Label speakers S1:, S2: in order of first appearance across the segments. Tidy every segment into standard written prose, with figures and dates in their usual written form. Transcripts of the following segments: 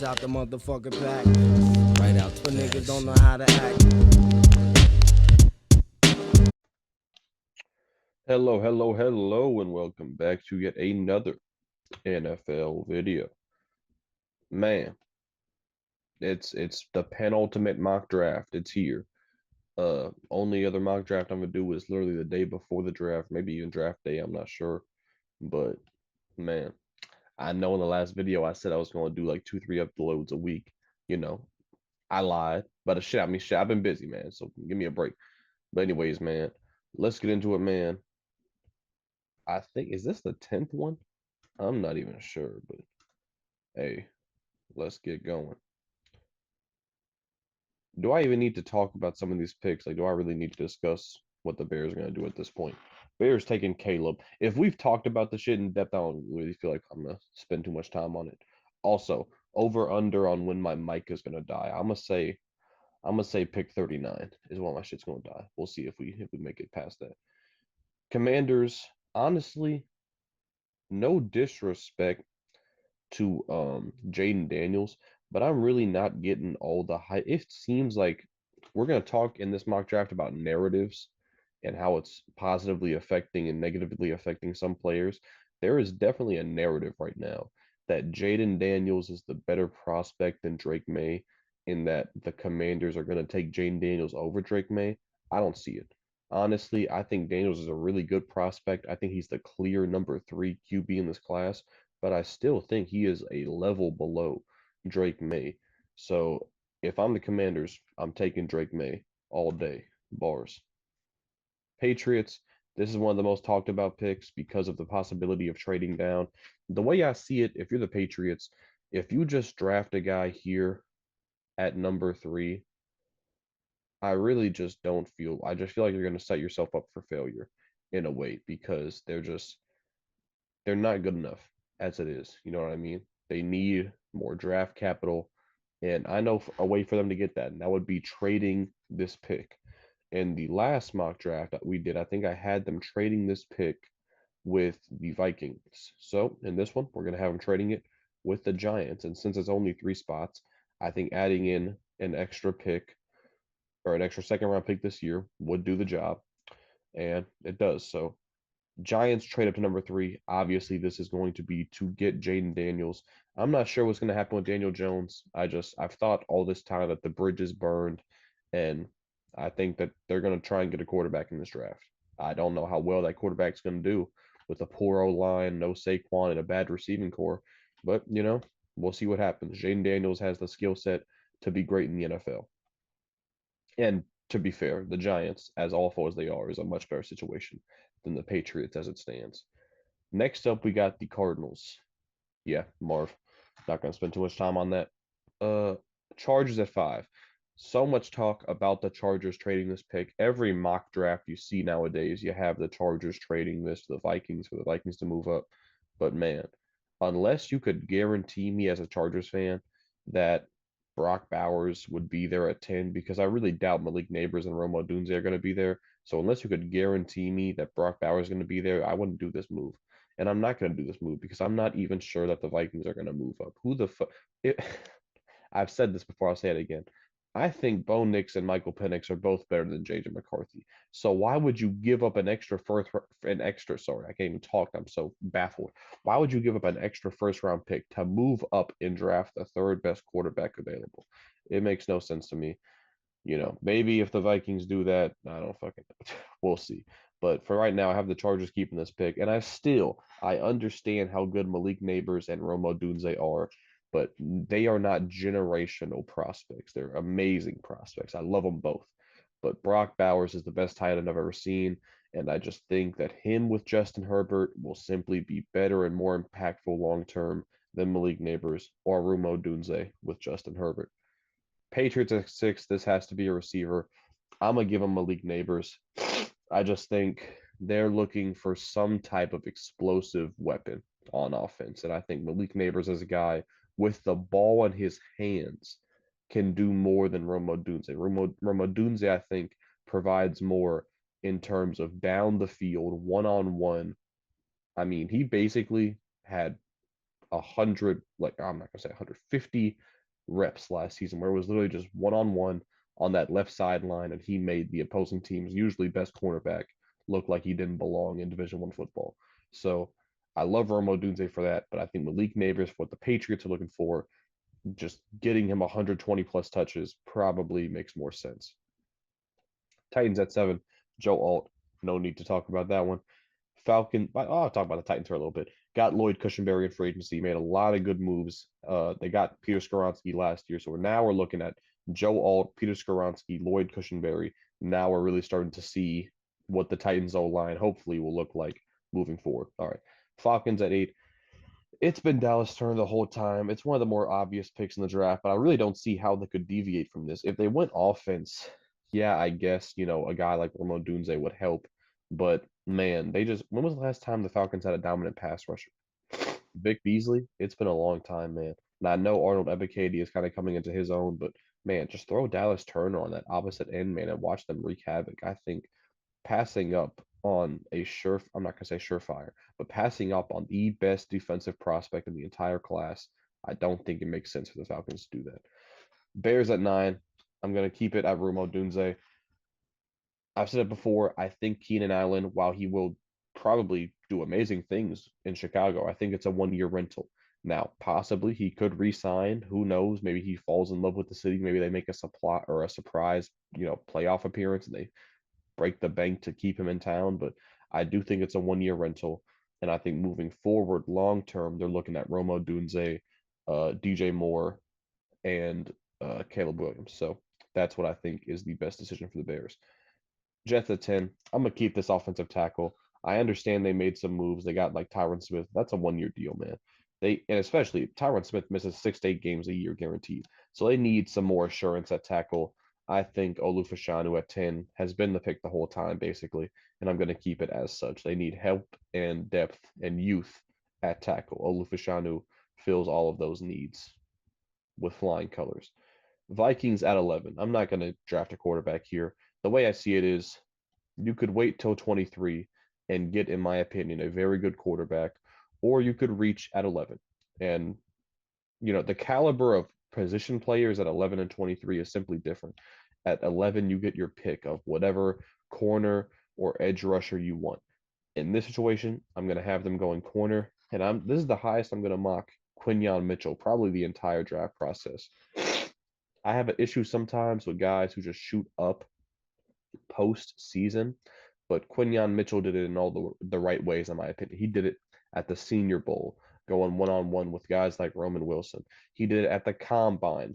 S1: out the motherfucking pack.
S2: Right out
S1: But
S2: the
S1: niggas don't know
S2: bag.
S1: how to act.
S3: Hello, and welcome back to yet another NFL video. Man, it's the penultimate mock draft. It's here. Only other mock draft I'm gonna do is literally the day before the draft, maybe even draft day. I'm not sure, but man, I know in the last video I said I was gonna do like 2, 3 uploads a week. You know, I lied, but shit, I've been busy, man. So give me a break. But anyways, man, let's get into it, man. I think is this the 10th one? I'm not even sure, but hey, let's get going. Do I even need to talk about some of these picks? Like, do I really need to discuss what the Bears are going to do at this point? Bears taking Caleb. If we've talked about the shit in depth, I don't really feel like I'm going to spend too much time on it. Also, over under on when my mic is going to die. I'm gonna say pick 39 is when my shit's going to die. We'll see if we make it past that. Commanders, honestly, no disrespect to Jaden Daniels, but I'm really not getting all the hype. It seems like we're gonna talk in this mock draft about narratives and how it's positively affecting and negatively affecting some players. There is definitely a narrative right now that Jaden Daniels is the better prospect than Drake May, in that the Commanders are gonna take Jaden Daniels over Drake May. I don't see it. Honestly, I think Daniels is a really good prospect. I think he's the clear number three QB in this class, but I still think he is a level below Drake May. So if I'm the Commanders, I'm taking Drake May all day. Bars. Patriots, this is one of the most talked about picks because of the possibility of trading down. The way I see it, if you're the Patriots, if you just draft a guy here at number three, I just feel like you're going to set yourself up for failure in a way because they're not good enough as it is. You know what I mean? They need more draft capital, and I know a way for them to get that, and that would be trading this pick. In the last mock draft that we did, I think I had them trading this pick with the Vikings. So in this one, we're going to have them trading it with the Giants. And since it's only three spots, I think adding in an extra pick or an extra second round pick this year would do the job. And it does. So Giants trade up to number three. Obviously, this is going to be to get Jaden Daniels. I'm not sure what's going to happen with Daniel Jones. I've thought all this time that the bridge is burned, and I think that they're going to try and get a quarterback in this draft. I don't know how well that quarterback's going to do with a poor O line, no Saquon, and a bad receiving core, but we'll see what happens. Jaden Daniels has the skill set to be great in the NFL. And to be fair, the Giants, as awful as they are, is a much better situation than the Patriots as it stands. Next up, we got the Cardinals. Yeah, Marv. Not going to spend too much time on that. Uh, Chargers at five. So much talk about the Chargers trading this pick. Every mock draft you see nowadays, you have the Chargers trading this to the Vikings for the Vikings to move up. But man, unless you could guarantee me as a Chargers fan that Brock Bowers would be there at 10, because I really doubt Malik Neighbors and Rome Odunze are going to be there. So unless you could guarantee me that Brock Bowers is going to be there, I wouldn't do this move. And I'm not going to do this move because I'm not even sure that the Vikings are going to move up. Who the fuck? I've said this before, I'll say it again. I think Bo Nix and Michael Penix are both better than JJ McCarthy. So why would you give up sorry, I can't even talk. I'm so baffled. Why would you give up an extra first round pick to move up and draft the third best quarterback available? It makes no sense to me. Maybe if the Vikings do that, I don't fucking know. We'll see. But for right now, I have the Chargers keeping this pick, and I understand how good Malik Neighbors and Rome Odunze are, but they are not generational prospects. They're amazing prospects. I love them both. But Brock Bowers is the best tight end I've ever seen, and I just think that him with Justin Herbert will simply be better and more impactful long term than Malik Neighbors or Rome Odunze with Justin Herbert. Patriots at six. This has to be a receiver. I'm gonna give them Malik Neighbors. I just think they're looking for some type of explosive weapon on offense, and I think Malik Neighbors as a guy with the ball in his hands can do more than Rome Odunze. Rome Odunze, I think, provides more in terms of down the field, one on one. I mean, he basically had like I'm not gonna say 150 reps last season, where it was literally just one-on-one on that left sideline, and he made the opposing team's usually best cornerback look like he didn't belong in Division I football. So I love Rome Odunze for that, but I think Malik Neighbors, what the Patriots are looking for, just getting him 120 plus touches probably makes more sense. Titans at 7, Joe Alt. No need to talk about that one. Falcon. I'll talk about the Titans for a little bit. Got Lloyd Cushenberry in free agency. Made a lot of good moves. They got Peter Skoronsky last year, so we're looking at Joe Alt, Peter Skoronsky, Lloyd Cushenberry. Now we're really starting to see what the Titans O line hopefully will look like moving forward. All right, Falcons at 8. It's been Dallas Turner the whole time. It's one of the more obvious picks in the draft, but I really don't see how they could deviate from this. If they went offense, yeah, I guess, a guy like Rome Odunze would help. But man, when was the last time the Falcons had a dominant pass rusher? Vic Beasley? It's been a long time, man. And I know Arnold Ebiketie is kind of coming into his own, but man, just throw Dallas Turner on that opposite end, man, and watch them wreak havoc. I think passing up on I'm not going to say surefire, but passing up on the best defensive prospect in the entire class, I don't think it makes sense for the Falcons to do that. Bears at 9. I'm going to keep it at Rome Odunze. I've said it before. I think Keenan Allen, while he will probably do amazing things in Chicago, I think it's a 1 year rental. Now, possibly he could resign. Who knows? Maybe he falls in love with the city. Maybe they make a supply or a surprise, playoff appearance, and they break the bank to keep him in town. But I do think it's a 1 year rental. And I think moving forward, long term, they're looking at Rome Odunze, DJ Moore, and Caleb Williams. So that's what I think is the best decision for the Bears. Jets at 10. I'm gonna keep this offensive tackle. I understand they made some moves. They got like Tyron Smith. That's a 1 year deal, man. And especially Tyron Smith misses 6 to 8 games a year guaranteed. So they need some more assurance at tackle. I think Olu Fashanu at 10 has been the pick the whole time, basically, and I'm going to keep it as such. They need help and depth and youth at tackle. Olu Fashanu fills all of those needs with flying colors. Vikings at 11. I'm not going to draft a quarterback here. The way I see it is you could wait till 23 and get, in my opinion, a very good quarterback, or you could reach at 11. And, the caliber of position players at 11 and 23 is simply different. At 11, you get your pick of whatever corner or edge rusher you want. In this situation, I'm going to have them going corner, and this is the highest I'm going to mock Quinyon Mitchell, probably the entire draft process. I have an issue sometimes with guys who just shoot up post-season, but Quinyon Mitchell did it in all the right ways, in my opinion. He did it at the Senior Bowl, going one-on-one with guys like Roman Wilson. He did it at the Combine,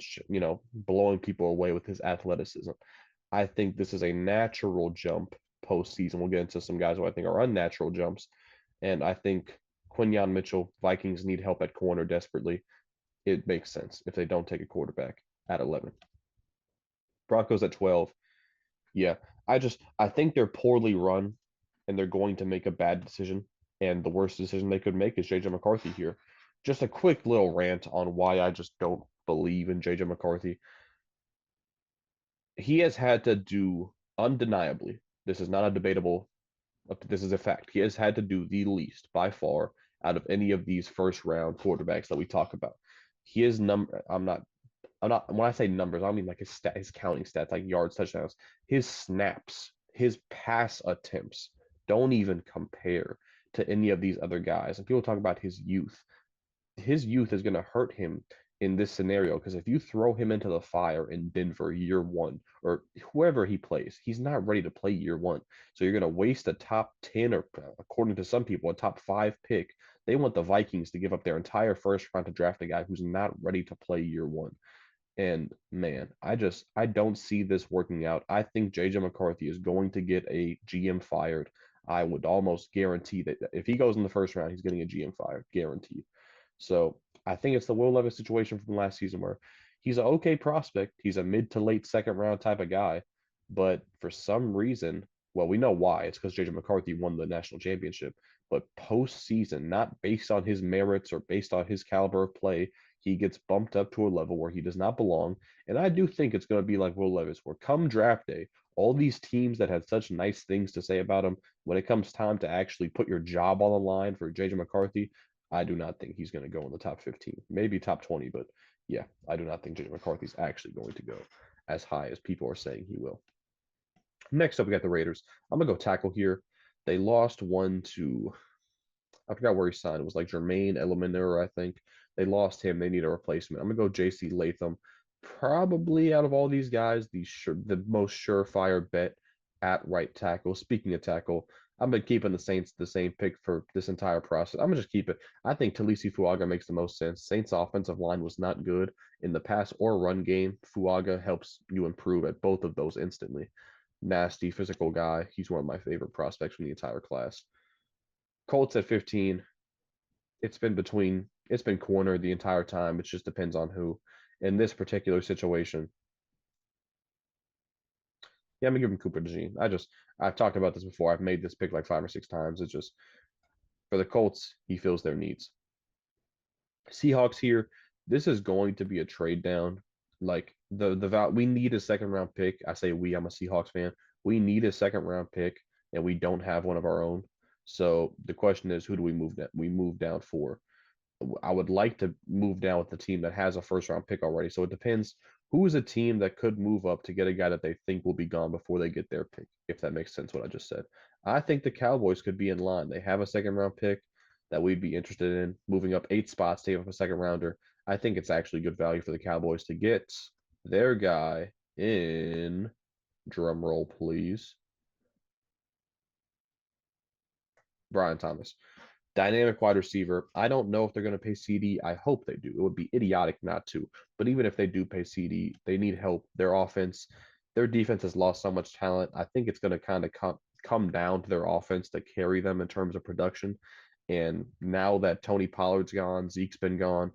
S3: blowing people away with his athleticism. I think this is a natural jump postseason. We'll get into some guys who I think are unnatural jumps, and I think Quinyon Mitchell, Vikings need help at corner desperately. It makes sense if they don't take a quarterback at 11. Broncos at 12. Yeah, I think they're poorly run, and they're going to make a bad decision. And the worst decision they could make is JJ McCarthy here. Just a quick little rant on why I just don't believe in JJ McCarthy. He has had to do undeniably. This is not a debatable. This is a fact. He has had to do the least by far out of any of these first round quarterbacks that we talk about. He is I'm not when I say numbers, I don't mean like his counting stats, like yards, touchdowns. His snaps, his pass attempts don't even compare to any of these other guys. And people talk about his youth. His youth is going to hurt him in this scenario because if you throw him into the fire in Denver year one or whoever he plays, he's not ready to play year one. So you're going to waste a top 10 or, according to some people, a top 5 pick. They want the Vikings to give up their entire first round to draft a guy who's not ready to play year one. And man, I don't see this working out. I think JJ McCarthy is going to get a GM fired. I would almost guarantee that if he goes in the first round, he's getting a GM fired, guaranteed. So I think it's the Will Levis situation from last season where he's an okay prospect. He's a mid to late second round type of guy. But for some reason, well, we know why. It's because JJ McCarthy won the national championship. But postseason, not based on his merits or based on his caliber of play, he gets bumped up to a level where he does not belong. And I do think it's going to be like Will Levis, where come draft day, all these teams that had such nice things to say about him, when it comes time to actually put your job on the line for JJ McCarthy, I do not think he's going to go in the top 15, maybe top 20, but yeah, I do not think JJ McCarthy's actually going to go as high as people are saying he will. Next up, we got the Raiders. I'm going to go tackle here. They lost one to, I forgot where he signed. It was like Jermaine Elaminer, I think. They lost him. They need a replacement. I'm going to go J.C. Latham. Probably out of all these guys, the most surefire bet at right tackle. Speaking of tackle, I've been keeping the Saints the same pick for this entire process. I'm gonna just keep it. I think Talisi Fuaga makes the most sense. Saints offensive line was not good in the pass or run game. Fuaga helps you improve at both of those instantly. Nasty physical guy. He's one of my favorite prospects from the entire class. Colts at 15. It's been corner the entire time. It just depends on who. In this particular situation, yeah, I'm gonna give him Cooper DeJean. I've talked about this before. I've made this pick like 5 or 6 times. It's just for the Colts, he fills their needs. Seahawks here, this is going to be a trade down. Like we need a second round pick. I say we, I'm a Seahawks fan. We need a second round pick, and we don't have one of our own. So the question is, who do we move that we move down for? I would like to move down with the team that has a first round pick already. So it depends who is a team that could move up to get a guy that they think will be gone before they get their pick, if that makes sense what I just said. I think the Cowboys could be in line. They have a second round pick that we'd be interested in moving up 8 spots to give up a second rounder. I think it's actually good value for the Cowboys to get their guy in, drum roll please, Brian Thomas. Dynamic wide receiver. I don't know if they're going to pay CD. I hope they do. It would be idiotic not to. But even if they do pay CD, they need help. Their defense has lost so much talent. I think it's going to kind of come down to their offense to carry them in terms of production. And now that Tony Pollard's gone, Zeke's been gone,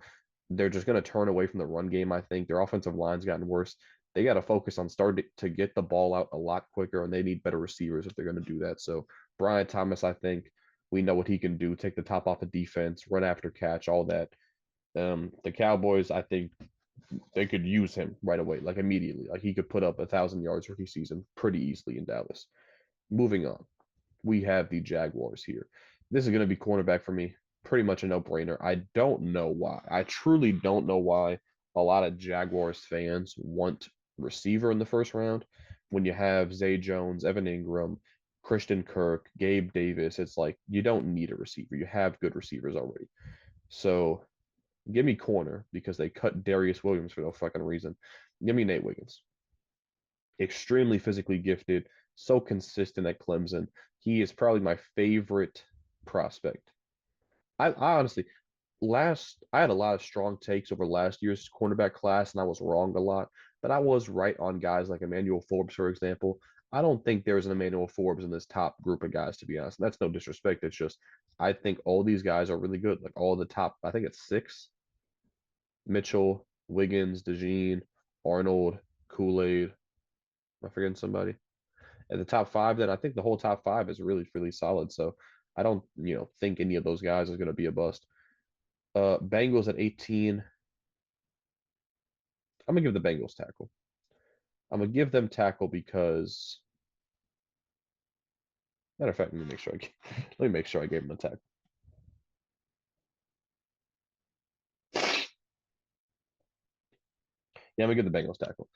S3: they're just going to turn away from the run game. I think their offensive line's gotten worse. They got to focus on starting to get the ball out a lot quicker, and they need better receivers if they're going to do that. So Brian Thomas, I think we know what he can do, take the top off of defense, run after catch, all that. The Cowboys, I think they could use him right away, like immediately. Like he could put up 1,000 yards rookie season pretty easily in Dallas. Moving on, we have the Jaguars here. This is going to be cornerback for me. Pretty much a no-brainer. I don't know why. I truly don't know why a lot of Jaguars fans want receiver in the first round when you have Zay Jones, Evan Ingram, Christian Kirk, Gabe Davis. It's like you don't need a receiver. You have good receivers already. So give me corner because they cut Darius Williams for no fucking reason. Give me Nate Wiggins. Extremely physically gifted, so consistent at Clemson. He is probably my favorite prospect. I honestly I had a lot of strong takes over last year's cornerback class, and I was wrong a lot. But I was right on guys like Emmanuel Forbes, for example. I don't think there's an Emmanuel Forbes in this top group of guys, to be honest. And that's no disrespect. It's just I think all these guys are really good. Like all the top, I think it's 6. Mitchell, Wiggins, DeJean, Arnold, Kool-Aid. Am I forgetting somebody? At the top 5, then I think the whole top 5 is really, really solid. So I don't, think any of those guys is going to be a bust. Bengals at 18. I'm gonna give the Bengals tackle. I'm gonna give them tackle because, matter of fact, let me make sure I gave them a tackle. Yeah, I'm gonna give the Bengals tackle.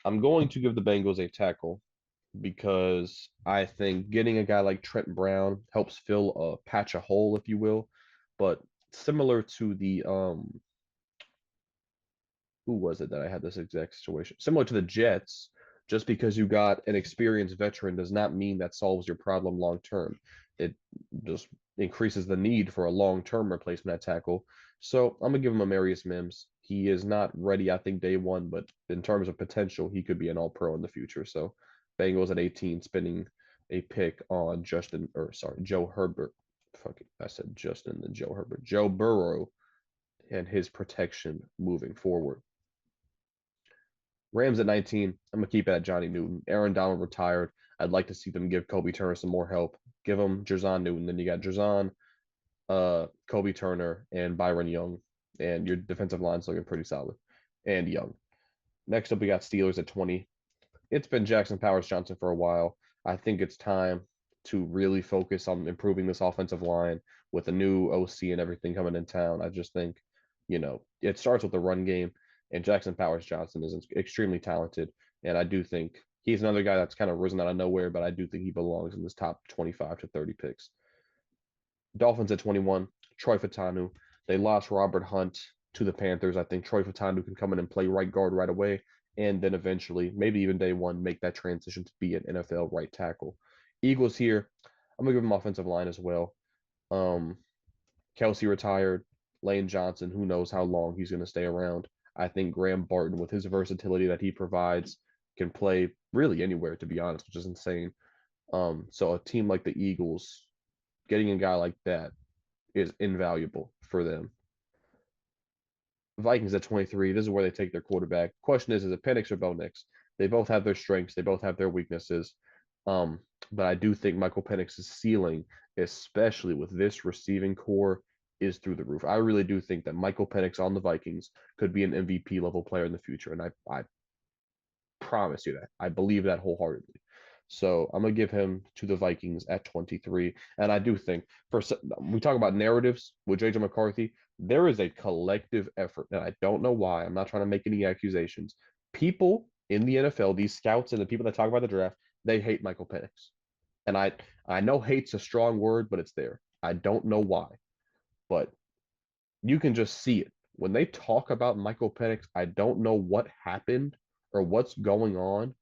S3: I'm going to give the Bengals a tackle because I think getting a guy like Trent Brown helps fill a patch, a hole, if you will. But similar to the who was it that I had this exact situation? Similar to the Jets, just because you got an experienced veteran does not mean that solves your problem long term. It just increases the need for a long term replacement at tackle. So I'm gonna give him Amarius Mims. He is not ready, I think, day one, but in terms of potential, he could be an all pro in the future. So Bengals at 18, spending a pick on Joe Herbert. Fuck it, I said Justin, then Joe Herbert. Joe Burrow and his protection moving forward. Rams at 19. I'm gonna keep it at Johnny Newton. Aaron Donald retired. I'd like to see them give Kobe Turner some more help. Give him Jerzon Newton. Then you got Jerzon, Kobe Turner, and Byron Young. And your defensive line's looking pretty solid. And young. Next up, we got Steelers at 20. It's been Jackson Powers Johnson for a while. I think it's time. to really focus on improving this offensive line with a new OC and everything coming in town. I just think, it starts with the run game, and Jackson Powers Johnson is extremely talented. And I do think he's another guy that's kind of risen out of nowhere, but I do think he belongs in this top 25 to 30 picks. Dolphins at 21, Troy Fautanu. They lost Robert Hunt to the Panthers. I think Troy Fautanu can come in and play right guard right away, and then eventually, maybe even day one, make that transition to be an NFL right tackle. Eagles here, I'm gonna give them offensive line as well. Um, Kelsey retired. Lane Johnson, who knows how long he's going to stay around. I think Graham Barton, with his versatility that he provides, can play really anywhere, to be honest, which is insane. So a team like the Eagles, getting a guy like that is invaluable for them. Vikings at 23, this is where they take their quarterback. Question is it Penix or Bo Nix? They both have their strengths, they both have their weaknesses. But I do think Michael Penix's ceiling, especially with this receiving core, is through the roof. I really do think that Michael Penix on the Vikings could be an MVP level player in the future, and I promise you that. I believe that wholeheartedly. So I'm gonna give him to the Vikings at 23, and I do think we talk about narratives with JJ McCarthy. There is a collective effort, and I don't know why. I'm not trying to make any accusations. People in the NFL, these scouts and the people that talk about the draft, they hate Michael Penix. And I know hate's a strong word, but it's there. I don't know why, but you can just see it. When they talk about Michael Penix, I don't know what happened or what's going on,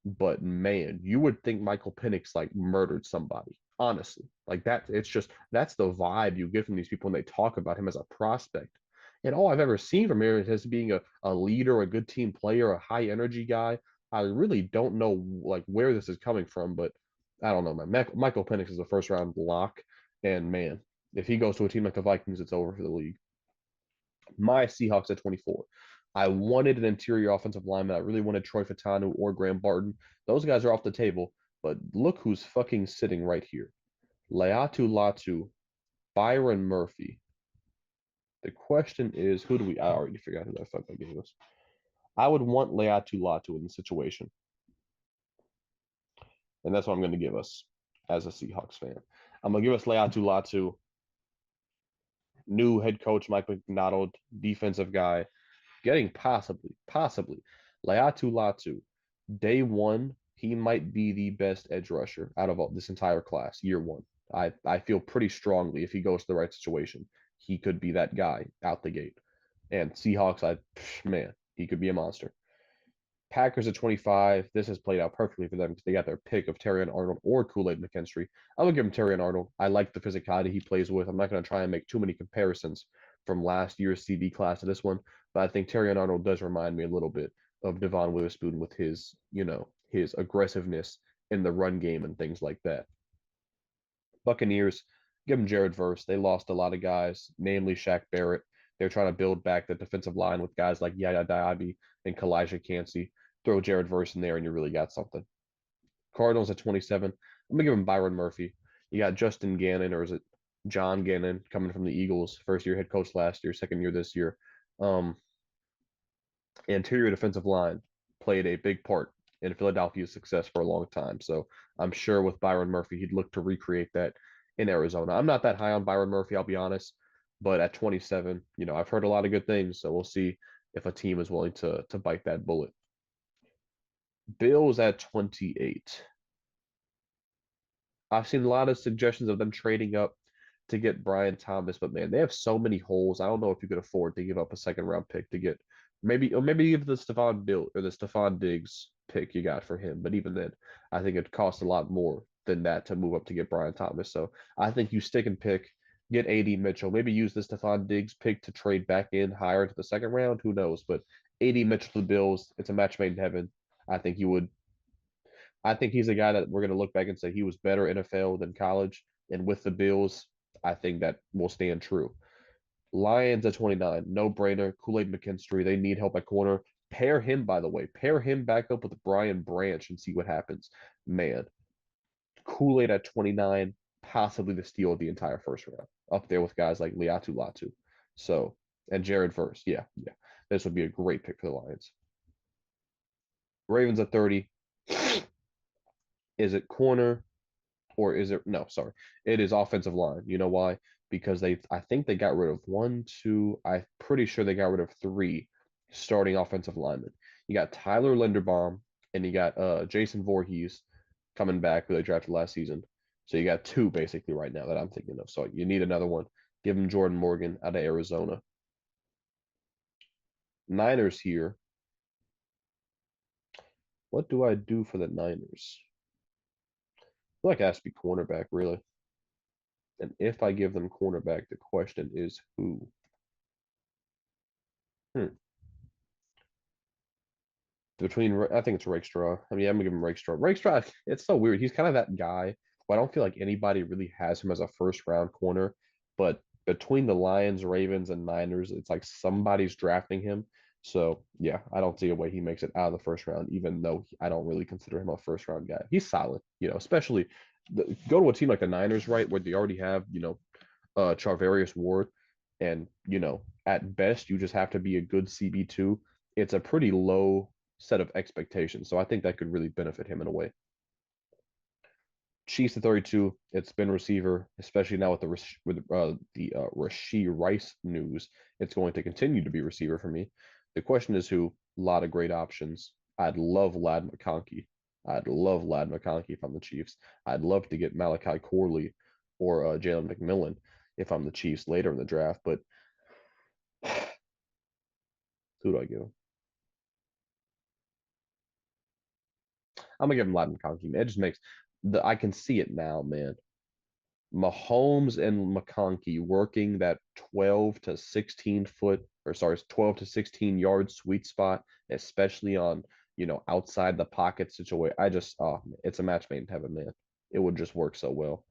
S3: but man, you would think Michael Penix like murdered somebody. Honestly, like that, it's just that's the vibe you get from these people when they talk about him as a prospect. And all I've ever seen from him is being a leader, a good team player, a high energy guy. I really don't know like where this is coming from, but I don't know, man. Michael Penix is a first round lock, and man, if he goes to a team like the Vikings, it's over for the league. My Seahawks at 24. I wanted an interior offensive lineman. I really wanted Troy Fautanu or Graham Barton. Those guys are off the table, but look who's fucking sitting right here. Laiatu Latu, Byron Murphy. The question is, who do we? I already figured out who the fuck I gave us. I would want Laiatu Latu in the situation, and that's what I'm going to give us as a Seahawks fan. I'm going to give us Laiatu Latu, new head coach Mike McDonald, defensive guy, getting possibly Laiatu Latu. Day one, he might be the best edge rusher out of this entire class, year one. I feel pretty strongly if he goes to the right situation, he could be that guy out the gate. And Seahawks, man, he could be a monster. Packers at 25. This has played out perfectly for them because they got their pick of Terrion Arnold or Kool-Aid McKinstry. I'm going to give him Terrion Arnold. I like the physicality he plays with. I'm not going to try and make too many comparisons from last year's CB class to this one, but I think Terrion Arnold does remind me a little bit of Devon Witherspoon with his, his aggressiveness in the run game and things like that. Buccaneers, give them Jared Verse. They lost a lot of guys, namely Shaq Barrett. They're trying to build back the defensive line with guys like Yaya Diaby and Kalijah Cansey. Throw Jared Verse in there, and you really got something. Cardinals at 27. I'm gonna give him Byron Murphy. You got Justin Gannon, or is it John Gannon, coming from the Eagles, first year head coach last year, second year this year. Interior defensive line played a big part in Philadelphia's success for a long time. So I'm sure with Byron Murphy, he'd look to recreate that in Arizona. I'm not that high on Byron Murphy, I'll be honest, but at 27, I've heard a lot of good things. So we'll see if a team is willing to bite that bullet. Bills at 28. I've seen a lot of suggestions of them trading up to get Brian Thomas, but man, they have so many holes. I don't know if you could afford to give up a second round pick to get maybe give the Stephon Diggs pick you got for him. But even then, I think it costs a lot more than that to move up to get Brian Thomas. So I think you stick and pick, get AD Mitchell, maybe use the Stephon Diggs pick to trade back in higher into the second round. Who knows? But AD Mitchell to the Bills, it's a match made in heaven. I think you would I think he's a guy that we're going to look back and say he was better NFL than college. And with the Bills, I think that will stand true. Lions at 29, no brainer. Kool-Aid McKinstry, they need help at corner. Pair him, by the way, pair him back up with Brian Branch and see what happens. Man, Kool-Aid at 29, possibly the steal of the entire first round, up there with guys like Laiatu Latu. So, and Jared Verse. Yeah. This would be a great pick for the Lions. Ravens at 30. Is it corner, or is it no, sorry. It is offensive line. You know why? Because I think they got rid of one, two, I'm pretty sure they got rid of three starting offensive linemen. You got Tyler Linderbaum and you got Jason Voorhees coming back who they drafted last season. So you got two basically right now that I'm thinking of. So you need another one. Give him Jordan Morgan out of Arizona. Niners here. What do I do for the Niners? I feel like it has to be cornerback, really. And if I give them cornerback, the question is who? Hmm. I think it's Rakestraw. I mean, I'm gonna give him Rakestraw. Rakestraw, it's so weird. He's kind of that guy, but I don't feel like anybody really has him as a first round corner. But between the Lions, Ravens, and Niners, it's like somebody's drafting him. So yeah, I don't see a way he makes it out of the first round, even though I don't really consider him a first round guy. He's solid, especially go to a team like the Niners, right, where they already have, Charvarius Ward, and at best you just have to be a good CB2. It's a pretty low set of expectations, so I think that could really benefit him in a way. Chiefs at 32. It's been receiver, especially now with the Rashee Rice news. It's going to continue to be receiver for me. The question is who. A lot of great options. I'd love Ladd McConkey. I'd love Ladd McConkey if I'm the Chiefs. I'd love to get Malachi Corley or Jalen McMillan if I'm the Chiefs later in the draft. But who do I give? I'm gonna give him Ladd McConkey. Man. It just makes I can see it now, man. Mahomes and McConkey working that 12 to 16 foot, or sorry, 12 to 16 yard sweet spot, especially on, outside the pocket situation. It's a match made in heaven, man. It would just work so well.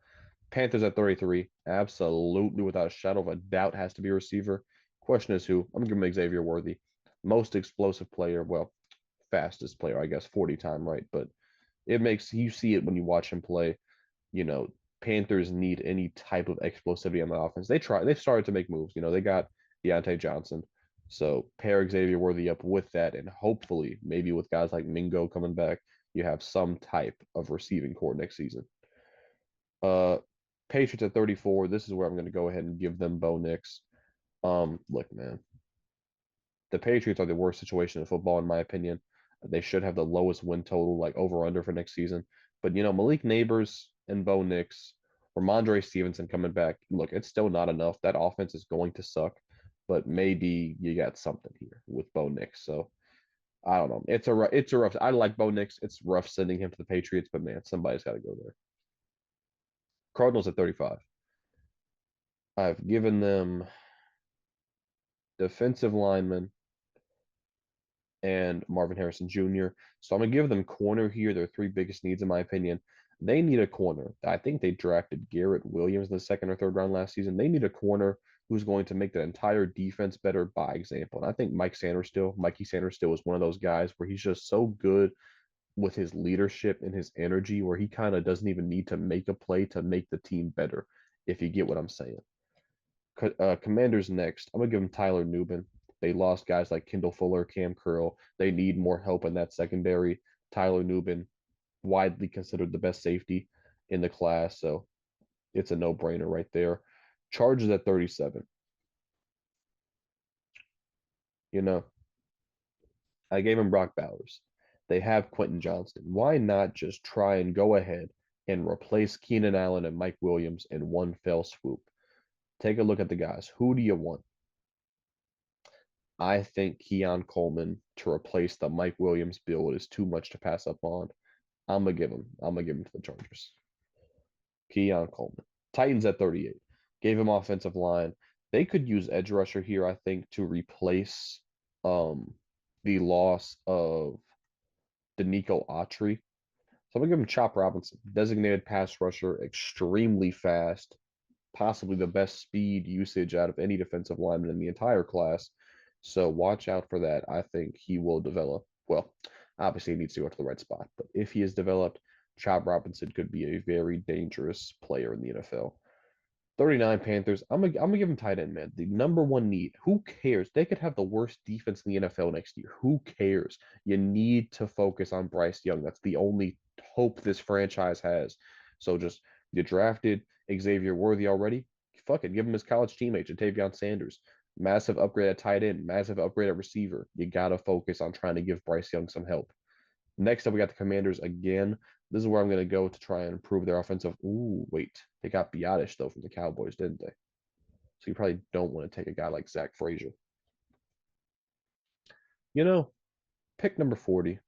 S3: Panthers at 33, absolutely without a shadow of a doubt has to be a receiver. Question is who? I'm gonna give him Xavier Worthy. Most explosive player, well, fastest player, I guess, 40 time, right? But you see it when you watch him play you know, Panthers need any type of explosivity on the offense. They've started to make moves. They got Deontay Johnson. So pair Xavier Worthy up with that, and hopefully, maybe with guys like Mingo coming back, you have some type of receiving core next season. Uh, Patriots at 34. This is where I'm going to go ahead and give them Bo Nix. Look, man, the Patriots are the worst situation in football, in my opinion. They should have the lowest win total, like over under for next season. But Malik Neighbors and Bo Nix, or Mondre Stevenson coming back. Look, it's still not enough. That offense is going to suck, but maybe you got something here with Bo Nix. So I don't know. It's a rough. I like Bo Nix. It's rough sending him to the Patriots, but man, somebody's got to go there. Cardinals at 35. I've given them defensive lineman and Marvin Harrison Jr. So I'm gonna give them corner here. Their three biggest needs, in my opinion. They need a corner. I think they drafted Garrett Williams in the second or third round last season. They need a corner who's going to make the entire defense better by example. And I think Mikey Sanders still is one of those guys where he's just so good with his leadership and his energy where he kind of doesn't even need to make a play to make the team better, if you get what I'm saying. Commanders next. I'm gonna give them Tyler Nubin. They lost guys like Kendall Fuller, Cam Curl. They need more help in that secondary. Tyler Nubin, widely considered the best safety in the class, so it's a no-brainer right there. Chargers at 37. You know, I gave him Brock Bowers. They have Quentin Johnston. Why not just try and go ahead and replace Keenan Allen and Mike Williams in one fell swoop? Take a look at the guys. Who do you want? I think Keon Coleman to replace the Mike Williams build is too much to pass up on. I'm gonna give him. I'm gonna give him to the Chargers. Keon Coleman. Titans at 38. Gave him offensive line. They could use edge rusher here, I think, to replace um the loss of Danico Autry. So I'm gonna give him Chop Robinson, designated pass rusher, extremely fast, possibly the best speed usage out of any defensive lineman in the entire class. So watch out for that. I think he will develop. Well, obviously he needs to go to the right spot, but if he is developed, Chop Robinson could be a very dangerous player in the NFL. 39 Panthers. I'm gonna give him tight end, man. The number one need. Who cares? They could have the worst defense in the NFL next year. Who cares? You need to focus on Bryce Young. That's the only hope this franchise has. So just you drafted Xavier Worthy already. Fuck it, give him his college teammate, Jatavion Sanders. Massive upgrade at tight end, massive upgrade at receiver. You gotta focus on trying to give Bryce Young some help. Next up, we got the Commanders again. This is where I'm going to go to try and improve their offensive. Ooh, wait. They got Biotish, though, from the Cowboys, didn't they? So you probably don't want to take a guy like Zach Frazier. You know, pick number 40.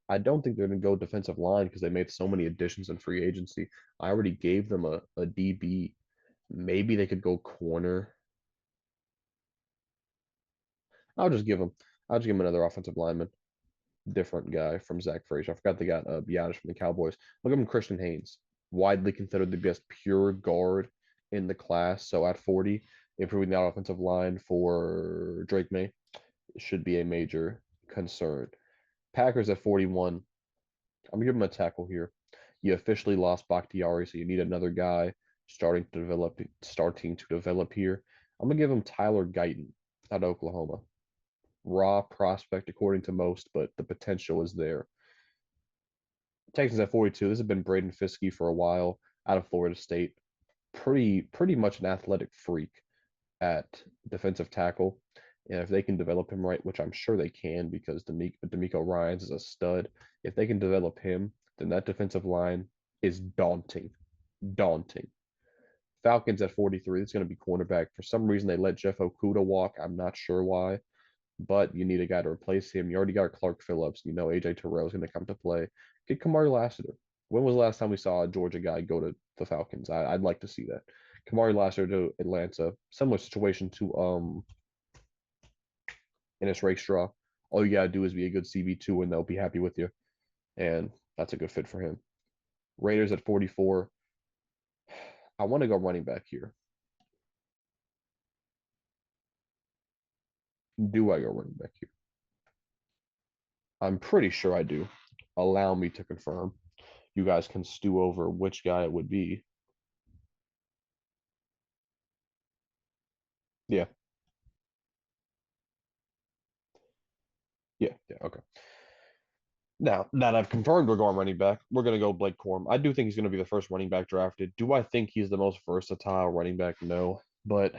S3: I don't think they're going to go defensive line because they made so many additions in free agency. I already gave them a DB. Maybe they could go corner. I'll just give them. I'll just give them another offensive lineman. Different guy from Zach Frazier. I forgot they got Biotish from the Cowboys. Look at him, Christian Haynes, widely considered the best pure guard in the class. So at 40, improving that offensive line for Drake May should be a major concern. Packers at 41. I'm gonna give him a tackle here. You officially lost Bakhtiari, so you need another guy starting to develop here. I'm gonna give him Tyler Guyton out of Oklahoma. Raw prospect according to most, but the potential is there. Texans at 42. This has been Braden Fiske for a while out of Florida State. Pretty much an athletic freak at defensive tackle. And if they can develop him right, which I'm sure they can because DeMeco Ryans is a stud, if they can develop him, then that defensive line is daunting. Daunting. Falcons at 43. It's going to be cornerback. For some reason, they let Jeff Okudah walk. I'm not sure why, but you need a guy to replace him. You already got Clark Phillips. You know AJ Terrell is going to come to play. Get Kamari Lassiter. When was the last time we saw a Georgia guy go to the Falcons? I'd like to see that. Kamari Lassiter to Atlanta. Similar situation to Ennis Rakestraw. All you gotta do is be a good CB2 and they'll be happy with you. And that's a good fit for him. Raiders at 44. I want to go running back here. Do I go running back here? I'm pretty sure I do. Allow me to confirm. You guys can stew over which guy it would be. Yeah. Yeah. Okay. Now that I've confirmed we're going running back, we're going to go Blake Corum. I do think he's going to be the first running back drafted. Do I think he's the most versatile running back? No. But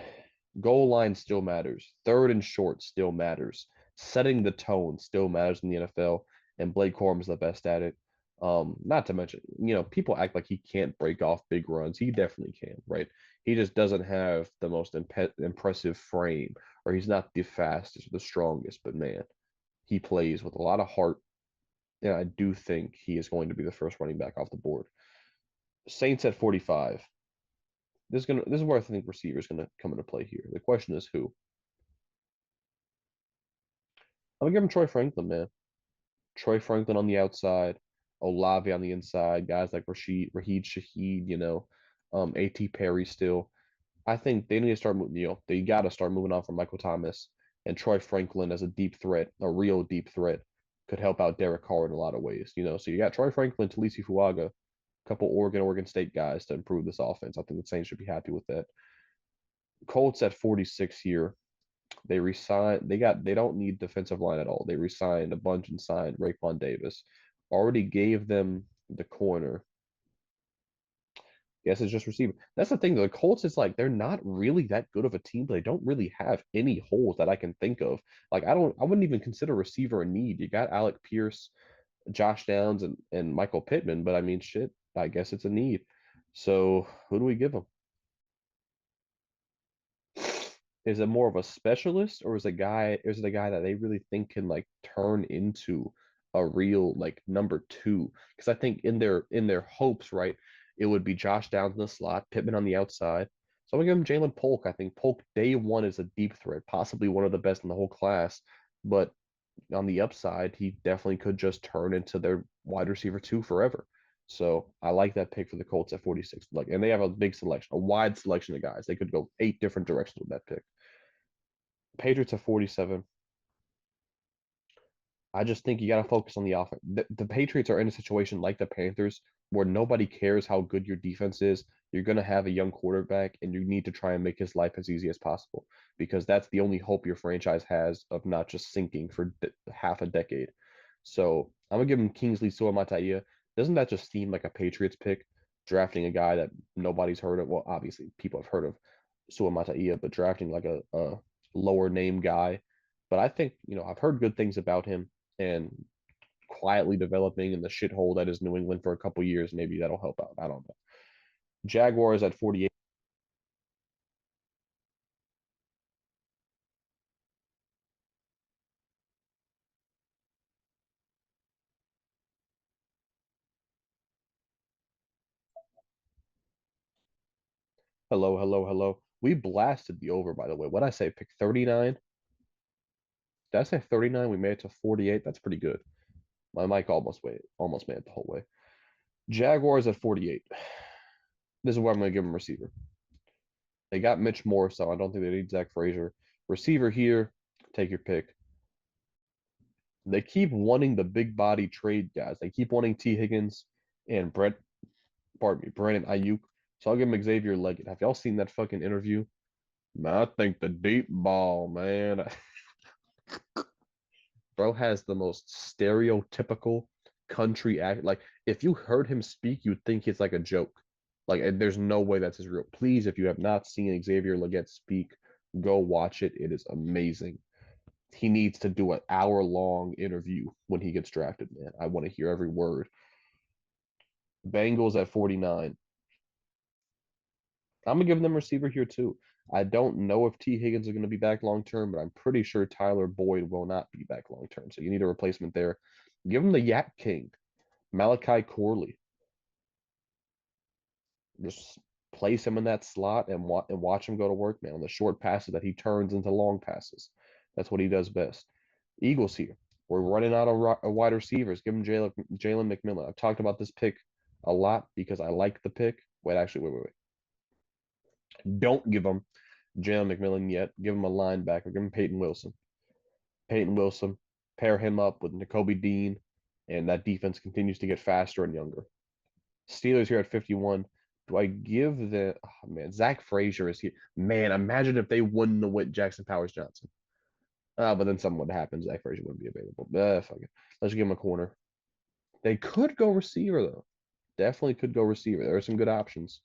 S3: goal line still matters. Third and short still matters. Setting the tone still matters in the NFL, and Blake Corum is the best at it. Not to mention, people act like he can't break off big runs. He definitely can, right? He just doesn't have the most impressive frame, or he's not the fastest or the strongest. But man, he plays with a lot of heart, and I do think he is going to be the first running back off the board. Saints at 45. This is where I think receiver is gonna come into play here. The question is who. I'm gonna give him Troy Franklin, man. Troy Franklin on the outside, Olave on the inside, guys like Raheed Shaheed, A.T. Perry still. I think they need to start moving. They got to start moving on from Michael Thomas, and Troy Franklin as a deep threat, a real deep threat, could help out Derek Carr in a lot of ways. So you got Troy Franklin, Talisi Fuaga, a couple Oregon State guys to improve this offense. I think the Saints should be happy with that. Colts at 46 here. They don't need defensive line at all. They resigned a bunch and signed Raekwon Davis. Already gave them the corner. Yes, it's just receiver. That's the thing, though. The Colts is like they're not really that good of a team, but they don't really have any holes that I can think of. Like I wouldn't even consider receiver a need. You got Alec Pierce, Josh Downs, and Michael Pittman, but I mean shit, I guess it's a need. So who do we give them? Is it more of a specialist, or is it a guy that they really think can like turn into a real like number two? Because I think in their hopes, right, it would be Josh Downs in the slot, Pittman on the outside. So I'm gonna give him Jalen Polk. I think Polk day one is a deep threat, possibly one of the best in the whole class. But on the upside, he definitely could just turn into their wide receiver two forever. So I like that pick for the Colts at 46. Like, and they have a big selection, a wide selection of guys. They could go 8 different directions with that pick. Patriots at 47. I just think you got to focus on the offense. The Patriots are in a situation like the Panthers where nobody cares how good your defense is. You're going to have a young quarterback, and you need to try and make his life as easy as possible because that's the only hope your franchise has of not just sinking for half a decade. So I'm going to give him Kingsley Suamataia. Doesn't that just seem like a Patriots pick, drafting a guy that nobody's heard of? Well, obviously people have heard of Sua Mataia, but drafting like a lower name guy. But I think, I've heard good things about him and quietly developing in the shithole that is New England for a couple years. Maybe that'll help out. I don't know. Jaguars at 48. Hello, hello, hello. We blasted the over, by the way. What I say, pick 39? Did I say 39? We made it to 48. That's pretty good. My mic almost made it the whole way. Jaguars at 48. This is where I'm going to give them receiver. They got Mitch Morse, so I don't think they need Zach Frazier. Receiver here, take your pick. They keep wanting the big body trade guys. They keep wanting T. Higgins and Brandon Ayuk. So I'll give him Xavier Leggett. Have y'all seen that fucking interview? Man, I think the deep ball, man. Bro has the most stereotypical country act. Like, if you heard him speak, you'd think it's like a joke. Like, there's no way that's his real. Please, if you have not seen Xavier Leggett speak, go watch it. It is amazing. He needs to do an hour-long interview when he gets drafted, man. I want to hear every word. Bengals at 49. I'm gonna give them receiver here too. I don't know if T. Higgins is going to be back long term, but I'm pretty sure Tyler Boyd will not be back long term. So you need a replacement there. Give him the Yak King, Malachi Corley. Just place him in that slot and watch him go to work, man. On the short passes that he turns into long passes. That's what he does best. Eagles here. We're running out of wide receivers. Give him Jalen McMillan. I've talked about this pick a lot because I like the pick. Wait. Don't give him Jalen McMillan yet. Give him a linebacker. Give him Peyton Wilson. Peyton Wilson. Pair him up with Nakobe Dean, and that defense continues to get faster and younger. Steelers here at 51. Do I give the man, Zach Frazier is here? Man, imagine if they wouldn't have went Jackson Powers Johnson. But then something would happen. Zach Frazier wouldn't be available. Fuck it. Let's give him a corner. They could go receiver though. Definitely could go receiver. There are some good options.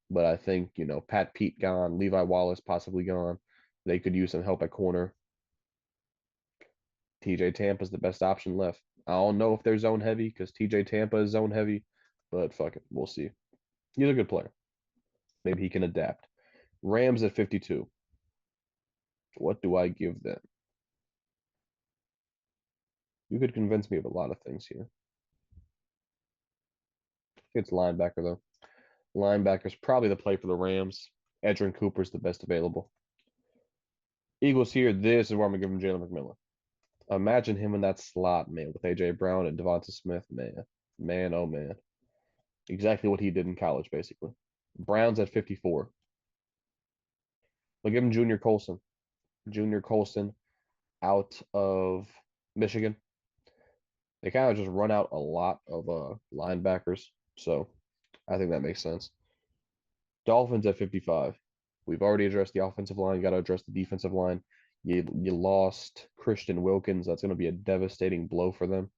S3: But I think, Pat Pete gone, Levi Wallace possibly gone. They could use some help at corner. TJ Tampa is the best option left. I don't know if they're zone heavy because TJ Tampa is zone heavy, but fuck it. We'll see. He's a good player. Maybe he can adapt. Rams at 52. What do I give them? You could convince me of a lot of things here. It's linebacker, though. Linebacker's probably the play for the Rams. Edgerrin Cooper's the best available. Eagles here. This is where I'm going to give him Jalen McMillan. Imagine him in that slot, man, with A.J. Brown and Devonta Smith, man. Man, oh, man. Exactly what he did in college, basically. Browns at 54. We'll give him Junior Colson. Junior Colson out of Michigan. They kind of just run out a lot of linebackers. So I think that makes sense. Dolphins at 55. We've already addressed the offensive line. Got to address the defensive line. You lost Christian Wilkins. That's going to be a devastating blow for them.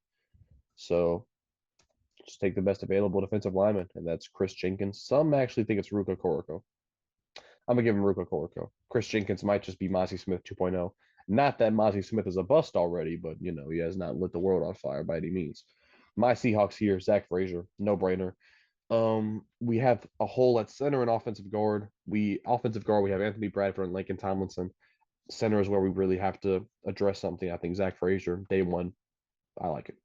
S3: So just take the best available defensive lineman, and that's Chris Jenkins. Some actually think it's Ruka Koroko. I'm gonna give him Ruka Koroko. Chris Jenkins might just be Mozzie Smith 2.0. Not that Mozzie Smith is a bust already, but he has not lit the world on fire by any means. My Seahawks here, Zach Frazier, no brainer. We have a hole at center and offensive guard. We have Anthony Bradford and Lincoln Tomlinson. Center is where we really have to address something. I think Zach Frazier, day one, I like it.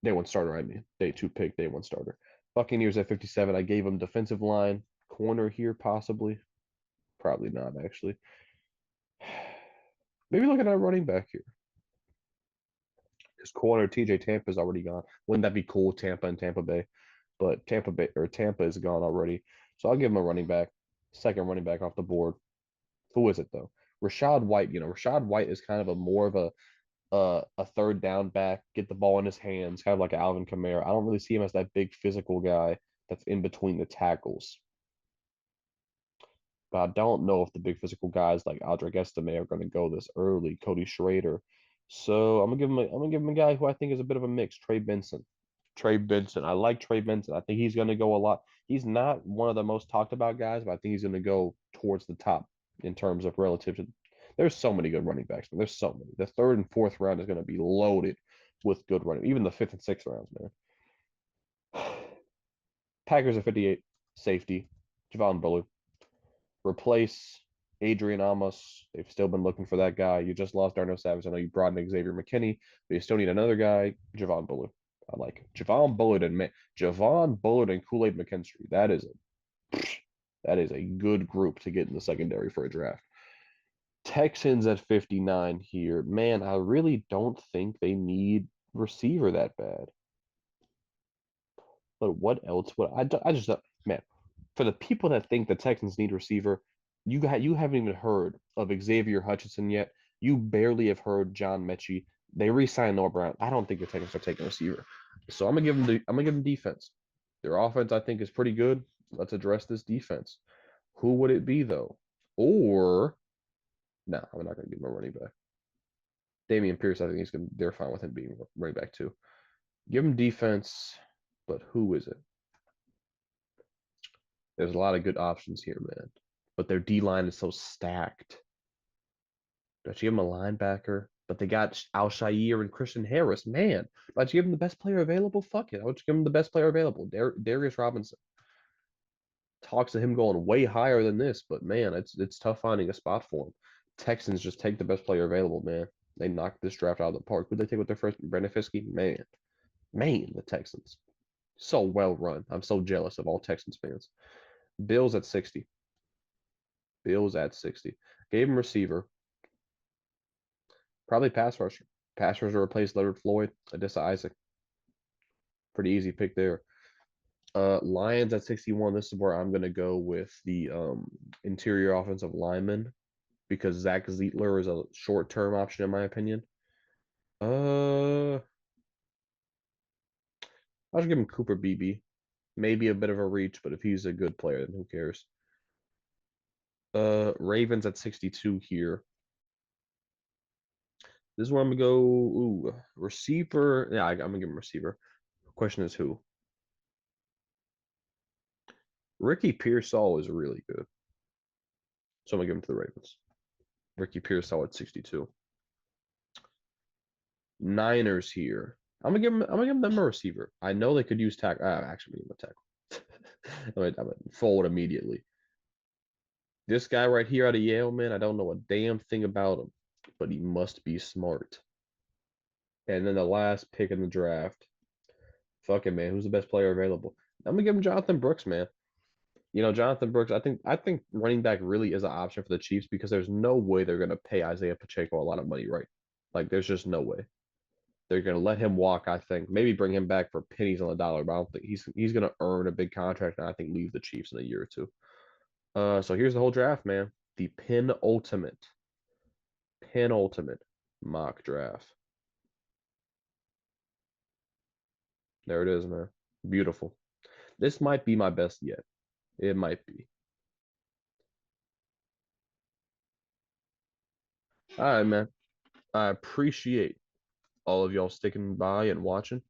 S3: Day one starter, I mean. Day two pick, day one starter. Buccaneers at 57. I gave him defensive line, corner here, possibly. Probably not, actually. Maybe looking at running back here. His corner, TJ Tampa is already gone. Wouldn't that be cool, Tampa and Tampa Bay? But Tampa is gone already. So I'll give him a running back. Second running back off the board. Who is it though? Rashad White. Rashad White is kind of a more of a third down back, get the ball in his hands, kind of like Alvin Kamara. I don't really see him as that big physical guy that's in between the tackles. But I don't know if the big physical guys like Audric Estime are going to go this early. Cody Schrader. So I'm gonna give him a guy who I think is a bit of a mix, Trey Benson. Trey Benson. I like Trey Benson. I think he's gonna go a lot. He's not one of the most talked about guys, but I think he's gonna go towards the top in terms of relative to. There's so many good running backs, man. There's so many. The third and fourth round is gonna be loaded with good running. Even the fifth and sixth rounds, man. Packers at 58, safety, Javon Bullard. Replace Adrian Amos. They've still been looking for that guy. You just lost Darnell Savage. I know you brought in Xavier McKinney, but you still need another guy, Javon Bullard. I like it. Javon Bullard and Kool-Aid McKinstry. That is a good group to get in the secondary for a draft. Texans at 59 here. Man, I really don't think they need receiver that bad. But what else would I just man, for the people that think the Texans need receiver, you haven't even heard of Xavier Hutchinson yet. You barely have heard John Mechie. They re-signed Noah Brown. I don't think the Texans are taking a receiver. So I'm gonna give them defense. Their offense, I think, is pretty good. Let's address this defense. Who would it be though? Or no, I'm not gonna give him a running back. Dameon Pierce, I think they're fine with him being running back too. Give him defense, but who is it? There's a lot of good options here, man. But their D line is so stacked. Don't you give them a linebacker? But they got Al-Shaair and Christian Harris. Man, why'd you give them the best player available? Fuck it. I would give them the best player available. Darius Robinson. Talks of him going way higher than this, but man, it's tough finding a spot for him. Texans just take the best player available, man. They knocked this draft out of the park. Who'd they take with their first? Brandon Fiske? Man, the Texans. So well run. I'm so jealous of all Texans fans. Bills at 60. Gave him receiver. Probably pass rusher. Pass rusher replaced Leonard Floyd, Adissa Isaac. Pretty easy pick there. Lions at 61. This is where I'm gonna go with the interior offensive lineman because Zach Zietler is a short-term option in my opinion. I'll just give him Cooper Beebe. Maybe a bit of a reach, but if he's a good player, then who cares? Ravens at 62 here. This is where I'm gonna go. Ooh, receiver. Yeah, I'm gonna give him receiver. Question is who? Ricky Pearsall is really good. So I'm gonna give him to the Ravens. Ricky Pearsall at 62. Niners here. I'm gonna give them a receiver. I know they could use tackle. Actually, give them a tackle. I'm gonna fold immediately. This guy right here out of Yale, man, I don't know a damn thing about him, but he must be smart. And then the last pick in the draft. Fuck it, man. Who's the best player available? I'm gonna give him Jonathan Brooks, man. You know, Jonathan Brooks, I think running back really is an option for the Chiefs because there's no way they're gonna pay Isaiah Pacheco a lot of money, right? Like there's just no way. They're gonna let him walk, I think. Maybe bring him back for pennies on the dollar, but I don't think he's gonna earn a big contract and I think leave the Chiefs in a year or two. So here's the whole draft, man. The penultimate mock draft. There it is, man. Beautiful. This might be my best yet. It might be. All right, man. I appreciate all of y'all sticking by and watching.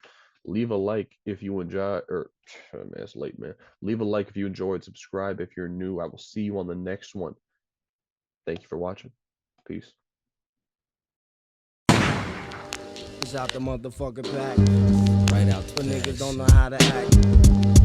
S3: Leave a like if you enjoy, or man, it's late, man. Leave a like if you enjoyed. Subscribe if you're new. I will see you on the next one. Thank you for watching. Peace.
S1: It's out the motherfucking pack. Right out the niggas don't know how to act.